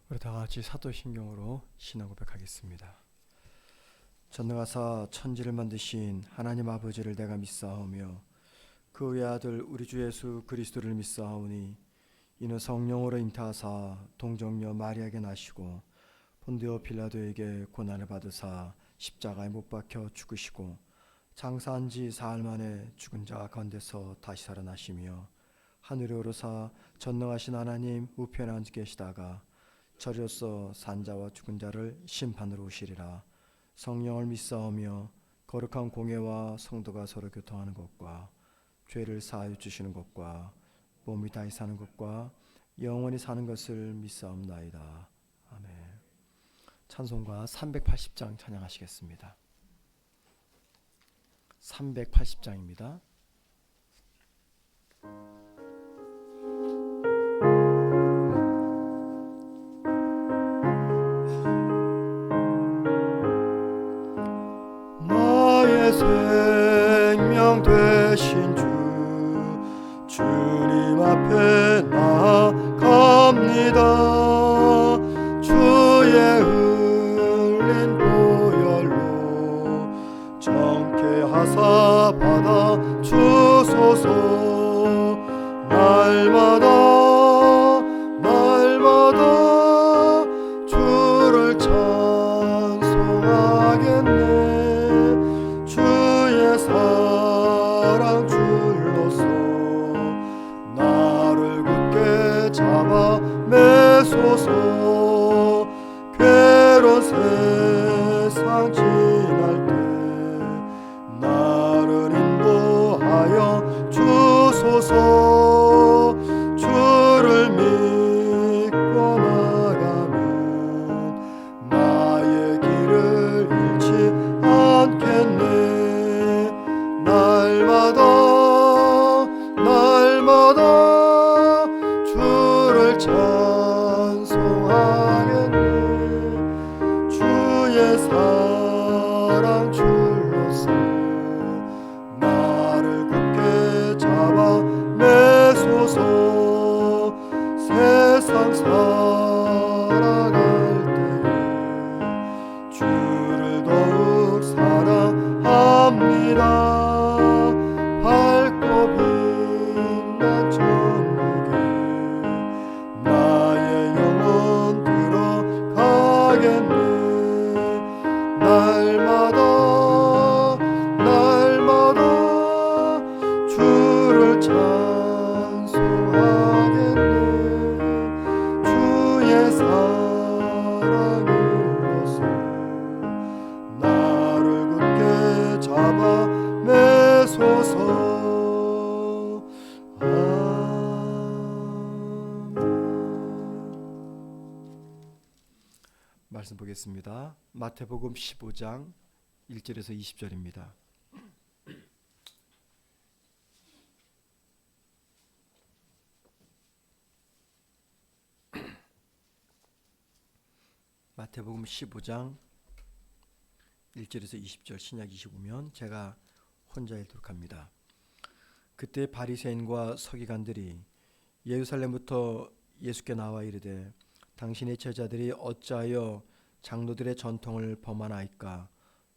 우리 다 같이 사도신경으로 신앙 고백하겠습니다. 전능하사 천지를 만드신 하나님 아버지를 내가 믿사오며 그 외아들 우리 주 예수 그리스도를 믿사오니 이는 성령으로 잉태하사 동정녀 마리아에게 나시고 본디오 빌라도에게 고난을 받으사 십자가에 못 박혀 죽으시고 장사한 지 사흘 만에 죽은 자 가운데서 다시 살아나시며 하늘에 오르사 전능하신 하나님 우편에 앉아 계시다가 저리로서 산자와 죽은 자를 심판으로 오시리라. 성령을 믿사오며 거룩한 공예와 성도가 서로 교통하는 것과 죄를 사하여 주시는 것과 몸이 다시 사는 것과 영원히 사는 것을 믿사옵나이다. 아멘. 찬송가 380장 찬양하시겠습니다. 380장입니다. 생명 되신 주님 앞에 나갑니다. 주의 흘린 보혈로 정케 하사 받아 주소서. 날마다 주를 찬송하겠네. 사랑 줄로서 나를 굳게 잡아 매소서. 괴로운 세상 지날 때 나를 인도하여 주소서. 주를 믿고 나가면 나의 길을 잃지 않겠네. 날마다 주를 찬송하겠네. 주의 사랑 줄로서 나를 굳게 잡아 매소서. 세상 살아갈 때에 주를 더욱 사랑합니다. 날마다 주를 찬송하겠네. 주의 사랑으로서 나를 굳게 잡아 매소서. 말씀 보겠습니다. 마태복음 15장 1절에서 20절입니다. 마태복음 15장 1절에서 20절 신약 25면 제가 혼자 읽도록 합니다. 그때 바리새인과 서기관들이 예루살렘부터 예수께 나와 이르되 당신의 제자들이 어찌하여 장로들의 전통을 범하나이까?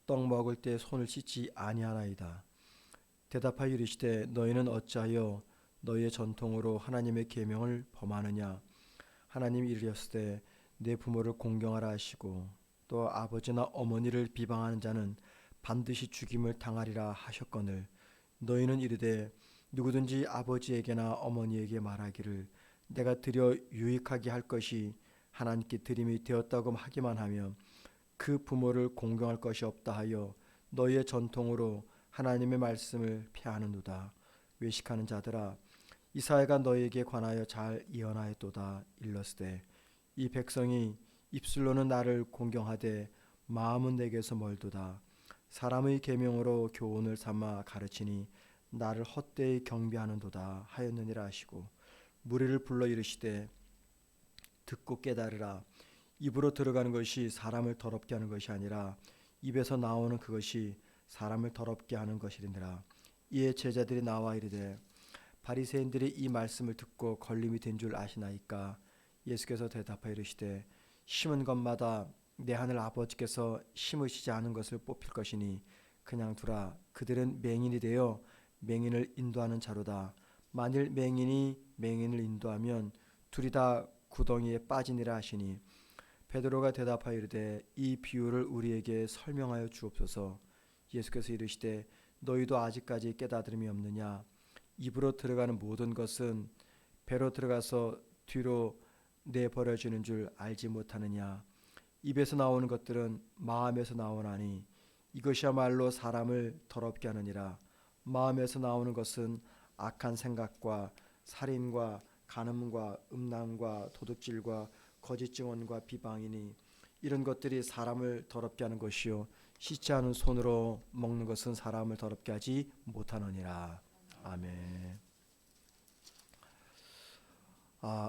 떡 먹을 때 손을 씻지 아니하나이다. 대답하여 이르시되 너희는 어찌하여 너희의 전통으로 하나님의 계명을 범하느냐? 하나님이 이르셨으되 내 부모를 공경하라 하시고 또 아버지나 어머니를 비방하는 자는 반드시 죽임을 당하리라 하셨거늘 너희는 이르되 누구든지 아버지에게나 어머니에게 말하기를 내가 드려 유익하게 할 것이 하나님께 드림이 되었다고 하기만 하면 그 부모를 공경할 것이 없다 하여 너희의 전통으로 하나님의 말씀을 폐하는도다. 외식하는 자들아 이사야가 너희에게 관하여 잘 예언하였도다. 일렀으되 이 백성이 입술로는 나를 공경하되 마음은 내게서 멀도다. 사람의 계명으로 교훈을 삼아 가르치니 나를 헛되이 경배하는도다 하였느니라 하시고 무리를 불러 이르시되 듣고 깨달으라. 입으로 들어가는 것이 사람을 더럽게 하는 것이 아니라 입에서 나오는 그것이 사람을 더럽게 하는 것이니라. 이에 제자들이 나와 이르되 바리새인들이 이 말씀을 듣고 걸림이 된 줄 아시나이까? 예수께서 대답하여 이르시되 심은 것마다 내 하늘 아버지께서 심으시지 않은 것을 뽑힐 것이니 그냥 두라. 그들은 맹인이 되어 맹인을 인도하는 자로다. 만일 맹인이 맹인을 인도하면 둘이 다 구덩이에 빠지니라 하시니 베드로가 대답하여 이르되 이 비유를 우리에게 설명하여 주옵소서. 예수께서 이르시되 너희도 아직까지 깨달음이 없느냐. 입으로 들어가는 모든 것은 배로 들어가서 뒤로 내버려지는 줄 알지 못하느냐. 입에서 나오는 것들은 마음에서 나오나니 이것이야말로 사람을 더럽게 하느니라. 마음에서 나오는 것은 악한 생각과 살인과 간음과 음란과 도둑질과 거짓 증언과 비방이니 이런 것들이 사람을 더럽게 하는 것이요 씻지 않은 손으로 먹는 것은 사람을 더럽게 하지 못하느니라. 아멘.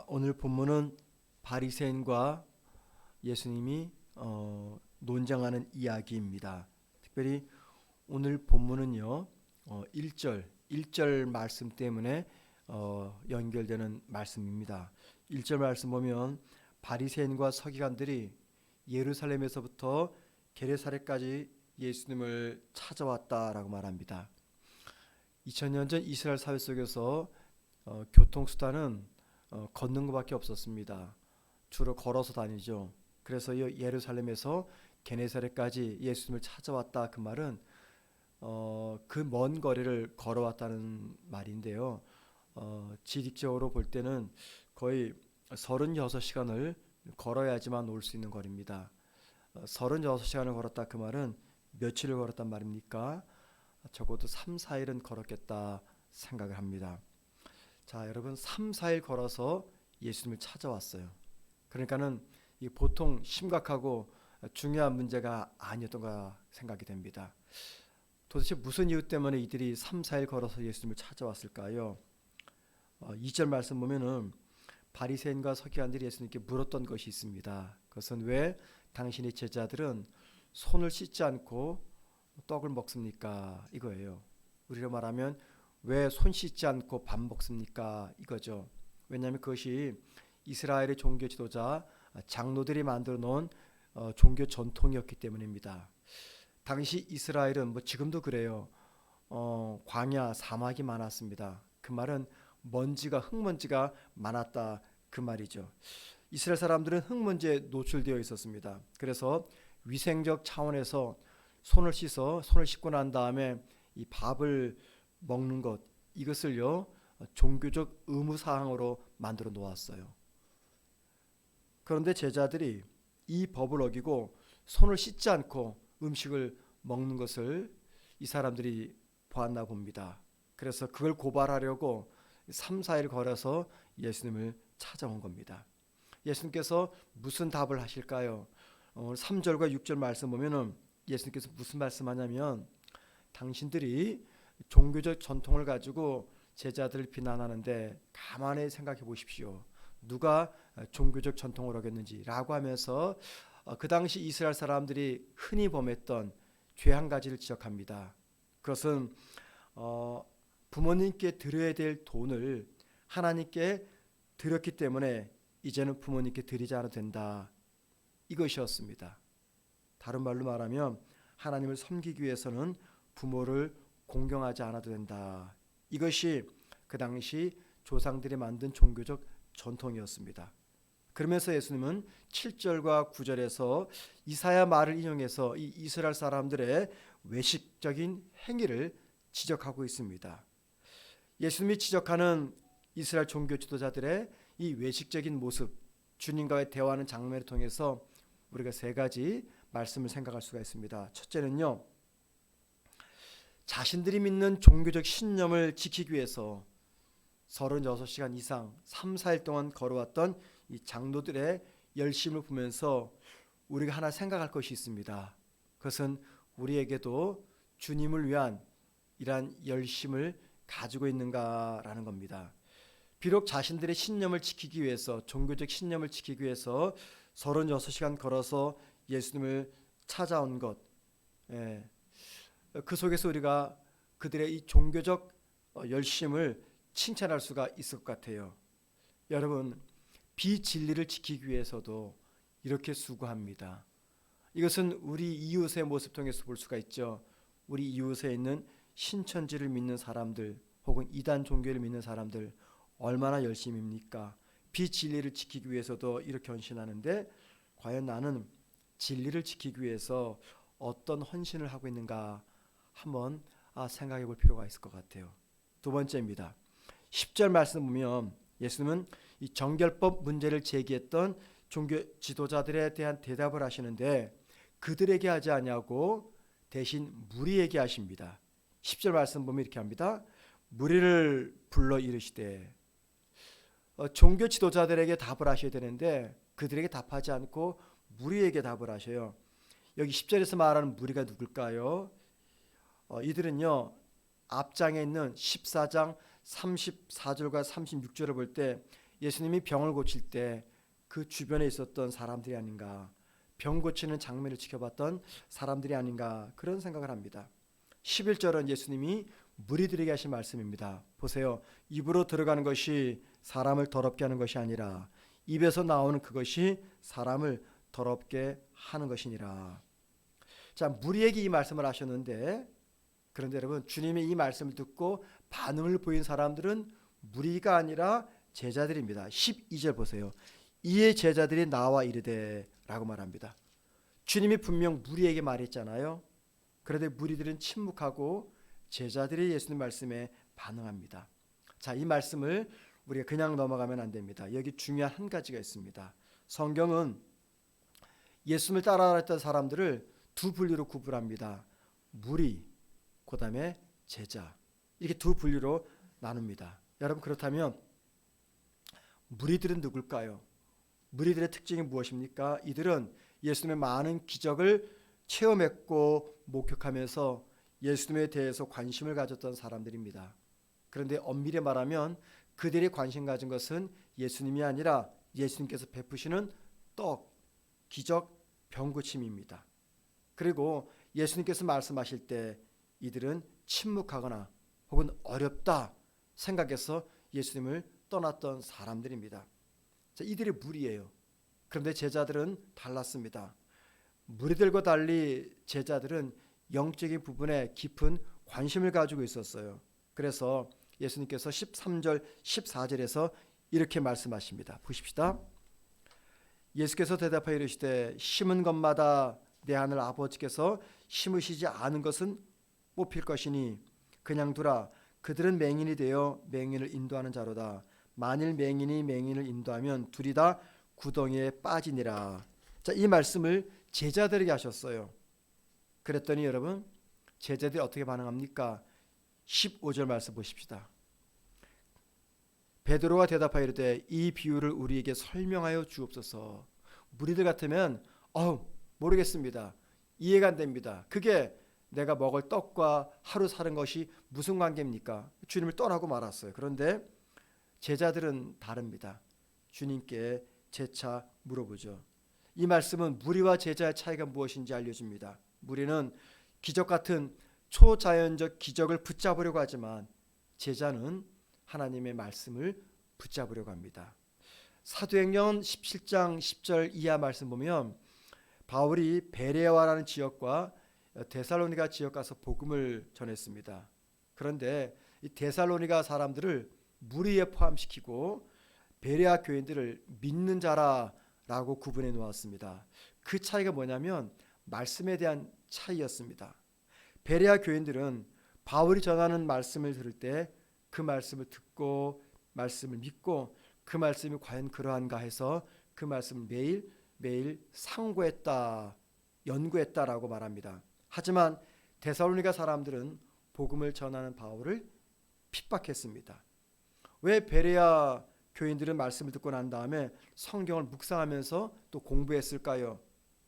오늘 본문은 바리새인과 예수님이 논쟁하는 이야기입니다. 특별히 오늘 본문은요 1절 말씀 때문에 연결되는 말씀입니다. 1절 말씀 보면 바리새인과 서기관들이 예루살렘에서부터 게네사렛까지 예수님을 찾아왔다라고 말합니다. 2000년 전 이스라엘 사회 속에서 교통수단은 걷는 것밖에 없었습니다. 주로 걸어서 다니죠. 그래서 예루살렘에서 게네사렛까지 예수님을 찾아왔다, 그 말은 그 먼 거리를 걸어왔다는 말인데요. 지리적으로 볼 때는 거의 36시간을 걸어야지만 올 수 있는 거리입니다. 36시간을 걸었다, 그 말은 며칠을 걸었단 말입니까? 적어도 3, 4일은 걸었겠다 생각을 합니다. 자, 여러분 3, 4일 걸어서 예수님을 찾아왔어요. 그러니까는 이 보통 심각하고 중요한 문제가 아니었던 가 생각이 됩니다. 도대체 무슨 이유 때문에 이들이 3, 4일 걸어서 예수님을 찾아왔을까요? 2절 말씀 보면은 바리새인과 서기관들이 예수님께 물었던 것이 있습니다. 그것은 왜 당신의 제자들은 손을 씻지 않고 떡을 먹습니까? 이거예요. 우리로 말하면 왜 손 씻지 않고 밥 먹습니까? 이거죠. 왜냐하면 그것이 이스라엘의 종교 지도자 장로들이 만들어 놓은 종교 전통이었기 때문입니다. 당시 이스라엘은 지금도 그래요. 광야 사막이 많았습니다. 그 말은 흙먼지가 많았다, 그 말이죠. 이스라엘 사람들은 흙먼지에 노출되어 있었습니다. 그래서 위생적 차원에서 손을 씻고 난 다음에 이 밥을 먹는 것, 이것을요 종교적 의무 사항으로 만들어 놓았어요. 그런데 제자들이 이 법을 어기고 손을 씻지 않고 음식을 먹는 것을 이 사람들이 보았나 봅니다. 그래서 그걸 고발하려고 3, 4일 걸어서 예수님을 찾아온 겁니다. 예수님께서 무슨 답을 하실까요? 3절과 6절 말씀 보면은 예수님께서 무슨 말씀하냐면, 당신들이 종교적 전통을 가지고 제자들을 비난하는데 가만히 생각해 보십시오. 누가 종교적 전통을 어겼는지 라고 하면서 그 당시 이스라엘 사람들이 흔히 범했던 죄 한 가지를 지적합니다. 그것은 부모님께 드려야 될 돈을 하나님께 드렸기 때문에 이제는 부모님께 드리지 않아도 된다, 이것이었습니다. 다른 말로 말하면 하나님을 섬기기 위해서는 부모를 공경하지 않아도 된다. 이것이 그 당시 조상들이 만든 종교적 전통이었습니다. 그러면서 예수님은 7절과 9절에서 이사야 말을 인용해서 이 이스라엘 사람들의 외식적인 행위를 지적하고 있습니다. 예수님이 지적하는 이스라엘 종교 지도자들의 이 외식적인 모습, 주님과의 대화하는 장면을 통해서 우리가 세 가지 말씀을 생각할 수가 있습니다. 첫째는요, 자신들이 믿는 종교적 신념을 지키기 위해서 36시간 이상 3, 4일 동안 걸어왔던 이 장로들의 열심을 보면서 우리가 하나 생각할 것이 있습니다. 그것은 우리에게도 주님을 위한 이러한 열심을 가지고 있는가라는 겁니다. 비록 자신들의 신념을 지키기 위해서, 종교적 신념을 지키기 위해서 36시간 걸어서 예수님을 찾아온 것, 그 속에서 우리가 그들의 이 종교적 열심을 칭찬할 수가 있을 것 같아요. 여러분, 비진리를 지키기 위해서도 이렇게 수고합니다. 이것은 우리 이웃의 모습 통해서 볼 수가 있죠. 우리 이웃에 있는 신천지를 믿는 사람들 혹은 이단 종교를 믿는 사람들 얼마나 열심입니까? 비진리를 지키기 위해서도 이렇게 헌신하는데 과연 나는 진리를 지키기 위해서 어떤 헌신을 하고 있는가 한번 생각해 볼 필요가 있을 것 같아요. 두 번째입니다. 10절 말씀 보면 예수님은 이 정결법 문제를 제기했던 종교 지도자들에 대한 대답을 하시는데 그들에게 하지 아니하고 대신 무리에게 하십니다. 10절 말씀 보면 이렇게 합니다. 무리를 불러 이르시되 종교 지도자들에게 답을 하셔야 되는데 그들에게 답하지 않고 무리에게 답을 하셔요. 여기 10절에서 말하는 무리가 누굴까요? 이들은요 앞장에 있는 14장 34절과 36절을 볼 때 예수님이 병을 고칠 때 그 주변에 있었던 사람들이 아닌가, 병 고치는 장면을 지켜봤던 사람들이 아닌가 그런 생각을 합니다. 11절은 예수님이 무리들에게 하신 말씀입니다. 보세요. 입으로 들어가는 것이 사람을 더럽게 하는 것이 아니라 입에서 나오는 그것이 사람을 더럽게 하는 것이니라. 자, 무리에게 이 말씀을 하셨는데 그런데 여러분 주님의 이 말씀을 듣고 반응을 보인 사람들은 무리가 아니라 제자들입니다. 12절 보세요. 이에 제자들이 나와 이르되 라고 말합니다. 주님이 분명 무리에게 말했잖아요. 그런데 무리들은 침묵하고 제자들이 예수님 말씀에 반응합니다. 자, 이 말씀을 우리가 그냥 넘어가면 안 됩니다. 여기 중요한 한 가지가 있습니다. 성경은 예수님을 따라했던 사람들을 두 분류로 구분합니다. 무리, 그 다음에 제자, 이렇게 두 분류로 나눕니다. 여러분 그렇다면 무리들은 누굴까요? 무리들의 특징이 무엇입니까? 이들은 예수님의 많은 기적을 체험했고 목격하면서 예수님에 대해서 관심을 가졌던 사람들입니다. 그런데 엄밀히 말하면 그들이 관심 가진 것은 예수님이 아니라 예수님께서 베푸시는 떡, 기적, 병고침입니다. 그리고 예수님께서 말씀하실 때 이들은 침묵하거나 혹은 어렵다 생각해서 예수님을 떠났던 사람들입니다. 자, 이들이 무리예요. 그런데 제자들은 달랐습니다. 무리들과 달리 제자들은 영적인 부분에 깊은 관심을 가지고 있었어요. 그래서 예수님께서 13절 14절에서 이렇게 말씀하십니다. 보십시다. 예수께서 대답하여 이르시되 심은 것마다 내 하늘 아버지께서 심으시지 않은 것은 뽑힐 것이니 그냥 두라. 그들은 맹인이 되어 맹인을 인도하는 자로다. 만일 맹인이 맹인을 인도하면 둘이 다 구덩이에 빠지니라. 자, 이 말씀을 제자들에게 하셨어요. 그랬더니 여러분 제자들이 어떻게 반응합니까? 15절 말씀 보십시다. 베드로가 대답하여 이르되 이 비유를 우리에게 설명하여 주옵소서. 무리들 같으면 모르겠습니다. 이해가 안 됩니다. 그게 내가 먹을 떡과 하루 사는 것이 무슨 관계입니까? 주님을 떠나고 말았어요. 그런데 제자들은 다릅니다. 주님께 재차 물어보죠. 이 말씀은 무리와 제자의 차이가 무엇인지 알려줍니다. 무리는 기적 같은 초자연적 기적을 붙잡으려고 하지만 제자는 하나님의 말씀을 붙잡으려고 합니다. 사도행전 17장 10절 이하 말씀 보면 바울이 베레아라는 지역과 데살로니가 지역 가서 복음을 전했습니다. 그런데 이 데살로니가 사람들을 무리에 포함시키고 베레아 교인들을 믿는 자라라고 구분해 놓았습니다. 그 차이가 뭐냐면 말씀에 대한 차이였습니다. 베레아 교인들은 바울이 전하는 말씀을 들을 때 그 말씀을 듣고 말씀을 믿고 그 말씀이 과연 그러한가 해서 그 말씀을 매일 상고했다, 연구했다라고 말합니다. 하지만 데살로니가 사람들은 복음을 전하는 바울을 핍박했습니다. 왜 베레아 교인들은 말씀을 듣고 난 다음에 성경을 묵상하면서 또 공부했을까요?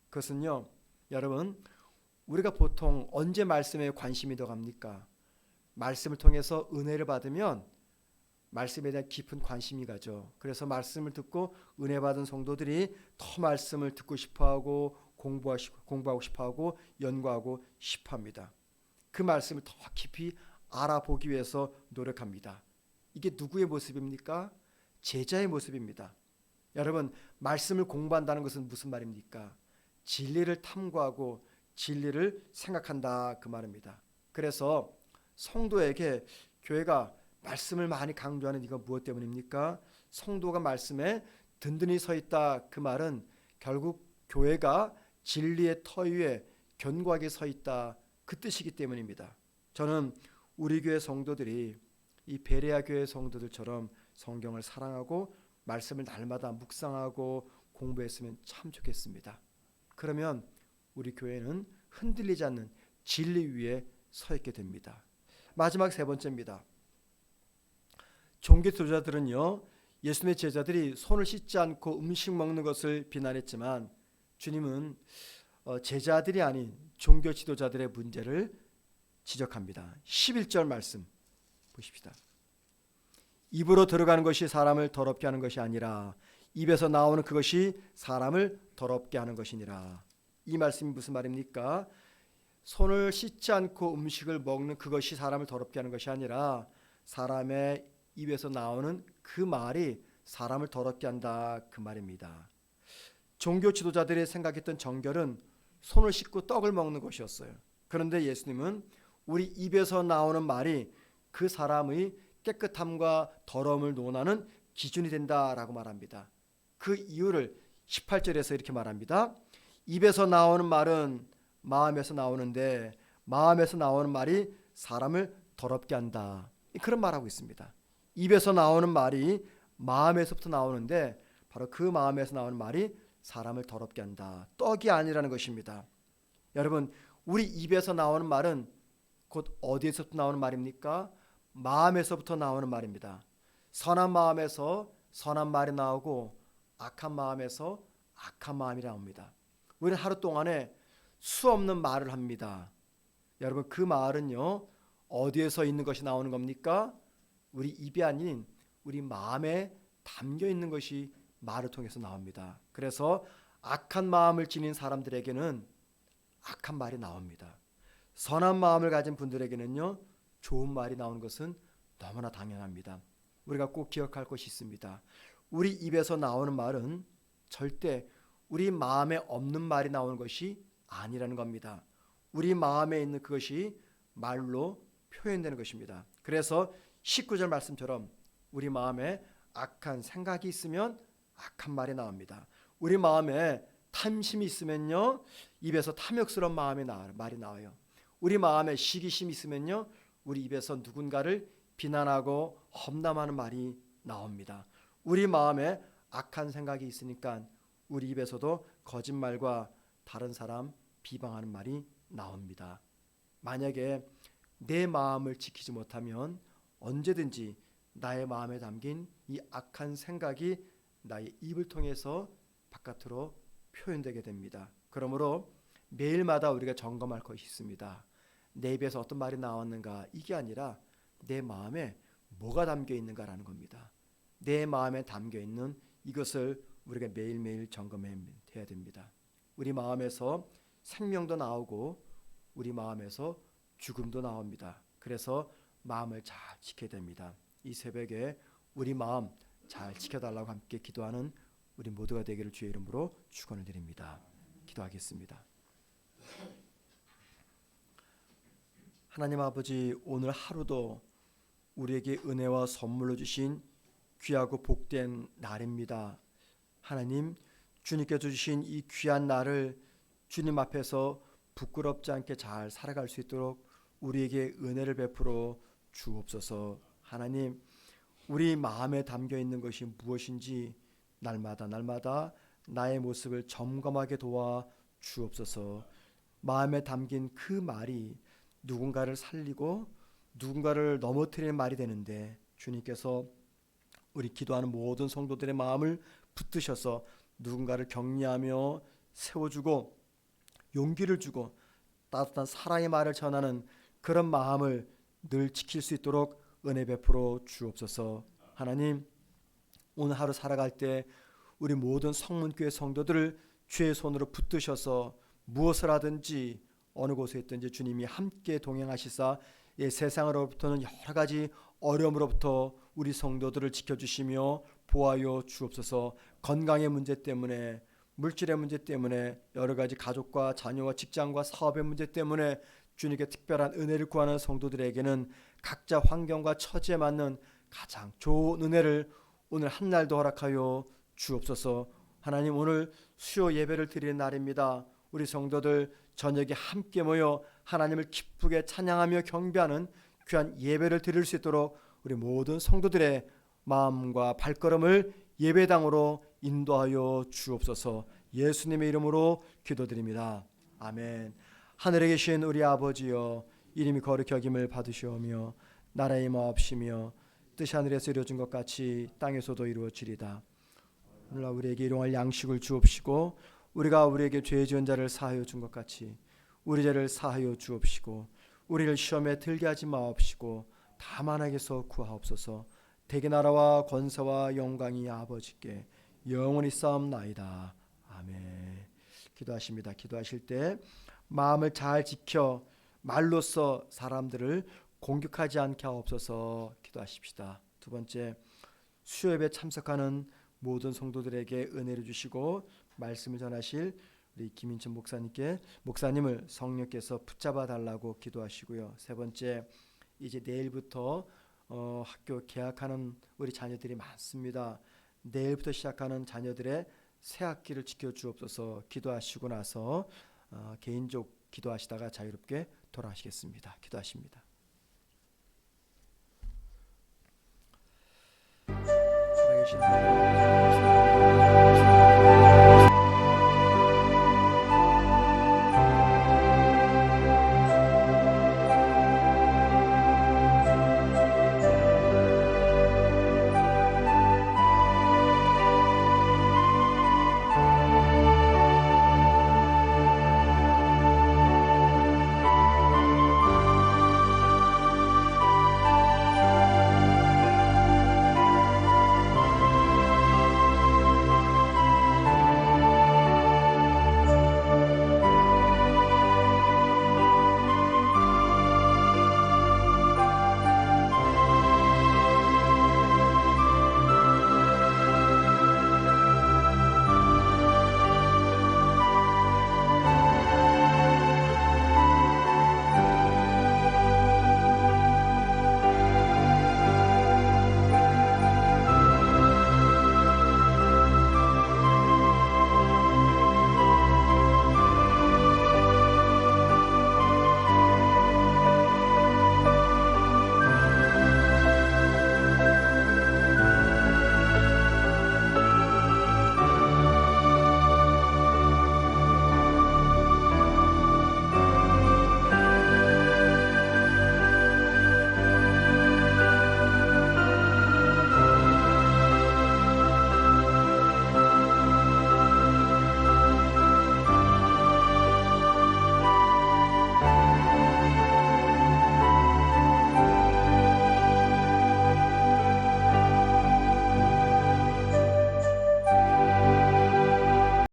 그것은요, 여러분, 우리가 보통 언제 말씀에 관심이 더 갑니까? 말씀을 통해서 은혜를 받으면 말씀에 대한 깊은 관심이 가죠. 그래서 말씀을 듣고 은혜 받은 성도들이 더 말씀을 듣고 싶어하고 공부하고 싶어하고 연구하고 싶어합니다. 그 말씀을 더 깊이 알아보기 위해서 노력합니다. 이게 누구의 모습입니까? 제자의 모습입니다. 여러분, 말씀을 공부한다는 것은 무슨 말입니까? 진리를 탐구하고 진리를 생각한다 그 말입니다. 그래서 성도에게 교회가 말씀을 많이 강조하는 이유가 무엇 때문입니까? 성도가 말씀에 든든히 서 있다 그 말은 결국 교회가 진리의 터 위에 견고하게 서 있다 그 뜻이기 때문입니다. 저는 우리 교회 성도들이 이 베레아 교회 성도들처럼 성경을 사랑하고 말씀을 날마다 묵상하고 공부했으면 참 좋겠습니다. 그러면 우리 교회는 흔들리지 않는 진리 위에 서 있게 됩니다. 마지막 세 번째입니다. 종교 지도자들은요, 예수님의 제자들이 손을 씻지 않고 음식 먹는 것을 비난했지만 주님은 제자들이 아닌 종교 지도자들의 문제를 지적합니다. 11절 말씀 보십시다. 입으로 들어가는 것이 사람을 더럽게 하는 것이 아니라 입에서 나오는 그것이 사람을 더럽게 하는 것이니라. 이 말씀이 무슨 말입니까? 손을 씻지 않고 음식을 먹는 그것이 사람을 더럽게 하는 것이 아니라 사람의 입에서 나오는 그 말이 사람을 더럽게 한다 그 말입니다. 종교 지도자들이 생각했던 정결은 손을 씻고 떡을 먹는 것이었어요. 그런데 예수님은 우리 입에서 나오는 말이 그 사람의 깨끗함과 더러움을 논하는 기준이 된다라고 말합니다. 그 이유를 18절에서 이렇게 말합니다. 입에서 나오는 말은 마음에서 나오는데 마음에서 나오는 말이 사람을 더럽게 한다. 그런 말하고 있습니다. 입에서 나오는 말이 마음에서부터 나오는데 바로 그 마음에서 나오는 말이 사람을 더럽게 한다. 떡이 아니라는 것입니다. 여러분, 우리 입에서 나오는 말은 곧 어디에서부터 나오는 말입니까? 마음에서부터 나오는 말입니다. 선한 마음에서 선한 말이 나오고 악한 마음에서 악한 말이 나옵니다. 우리는 하루 동안에 수 없는 말을 합니다. 여러분, 그 말은요, 어디에서 있는 것이 나오는 겁니까? 우리 입이 아닌 우리 마음에 담겨 있는 것이 말을 통해서 나옵니다. 그래서 악한 마음을 지닌 사람들에게는 악한 말이 나옵니다. 선한 마음을 가진 분들에게는요, 좋은 말이 나오는 것은 너무나 당연합니다. 우리가 꼭 기억할 것이 있습니다. 우리 입에서 나오는 말은 절대 우리 마음에 없는 말이 나오는 것이 아니라는 겁니다. 우리 마음에 있는 그것이 말로 표현되는 것입니다. 그래서 19절 말씀처럼 우리 마음에 악한 생각이 있으면 악한 말이 나옵니다. 우리 마음에 탐심이 있으면요, 입에서 탐욕스러운 말이 나와요. 우리 마음에 시기심이 있으면요, 우리 입에서 누군가를 비난하고 험담하는 말이 나옵니다. 우리 마음에 악한 생각이 있으니까 우리 입에서도 거짓말과 다른 사람 비방하는 말이 나옵니다. 만약에 내 마음을 지키지 못하면 언제든지 나의 마음에 담긴 이 악한 생각이 나의 입을 통해서 바깥으로 표현되게 됩니다. 그러므로 매일마다 우리가 점검할 것이 있습니다. 내 입에서 어떤 말이 나왔는가, 이게 아니라 내 마음에 뭐가 담겨 있는가라는 겁니다. 내 마음에 담겨 있는 이것을 우리가 매일매일 점검해야 됩니다. 우리 마음에서 생명도 나오고 우리 마음에서 죽음도 나옵니다. 그래서 마음을 잘 지켜야 됩니다. 이 새벽에 우리 마음 잘 지켜달라고 함께 기도하는 우리 모두가 되기를 주의 이름으로 축원을 드립니다. 기도하겠습니다. 하나님 아버지, 오늘 하루도 우리에게 은혜와 선물로 주신 귀하고 복된 날입니다. 하나님, 주님께서 주신 이 귀한 날을 주님 앞에서 부끄럽지 않게 잘 살아갈 수 있도록 우리에게 은혜를 베풀어 주옵소서. 하나님, 우리 마음에 담겨 있는 것이 무엇인지 날마다 나의 모습을 점검하게 도와 주옵소서. 마음에 담긴 그 말이 누군가를 살리고 누군가를 넘어뜨리는 말이 되는데 주님께서 우리 기도하는 모든 성도들의 마음을 붙드셔서 누군가를 격려하며 세워주고 용기를 주고 따뜻한 사랑의 말을 전하는 그런 마음을 늘 지킬 수 있도록 은혜 베풀어 주옵소서. 하나님, 오늘 하루 살아갈 때 우리 모든 성문교회 성도들을 주의 손으로 붙드셔서 무엇을 하든지 어느 곳에 있든지 주님이 함께 동행하시사 세상으로부터는 여러 가지 어려움으로부터 우리 성도들을 지켜주시며 보호하여 주옵소서. 건강의 문제 때문에, 물질의 문제 때문에, 여러 가지 가족과 자녀와 직장과 사업의 문제 때문에 주님께 특별한 은혜를 구하는 성도들에게는 각자 환경과 처지에 맞는 가장 좋은 은혜를 오늘 한 날도 허락하여 주옵소서. 하나님, 오늘 수요 예배를 드리는 날입니다. 우리 성도들 저녁에 함께 모여 하나님을 기쁘게 찬양하며 경배하는 귀한 예배를 드릴 수 있도록 우리 모든 성도들의 마음과 발걸음을 예배당으로 인도하여 주옵소서. 예수님의 이름으로 기도드립니다. 아멘. 하늘에 계신 우리 아버지여, 이름이 거룩히 여김을 받으시오며 나라의 마옵시며 뜻이 하늘에서 이루어진 것 같이 땅에서도 이루어지리다. 오늘날 우리에게 일용할 양식을 주옵시고 우리가 우리에게 죄 지은 자를 사하여 준 것 같이 우리 죄를 사하여 주옵시고 우리를 시험에 들게 하지 마옵시고 다만 악에서 구하옵소서. 대개 나라와 권세와 영광이 아버지께 영원히 쌓옵나이다. 아멘. 기도하십니다. 기도하실 때 마음을 잘 지켜 말로써 사람들을 공격하지 않게 하옵소서. 기도하십시다. 두 번째, 수요예배 참석하는 모든 성도들에게 은혜를 주시고 말씀을 전하실 우리 김인천 목사님께 목사님을 성령께서 붙잡아 달라고 기도하시고요. 세 번째, 이제 내일부터 학교 개학하는 우리 자녀들이 많습니다. 내일부터 시작하는 자녀들의 새 학기를 지켜주옵소서. 기도하시고 나서 개인적 기도하시다가 자유롭게 돌아가시겠습니다. 기도하십니다. 살아계신 하나님,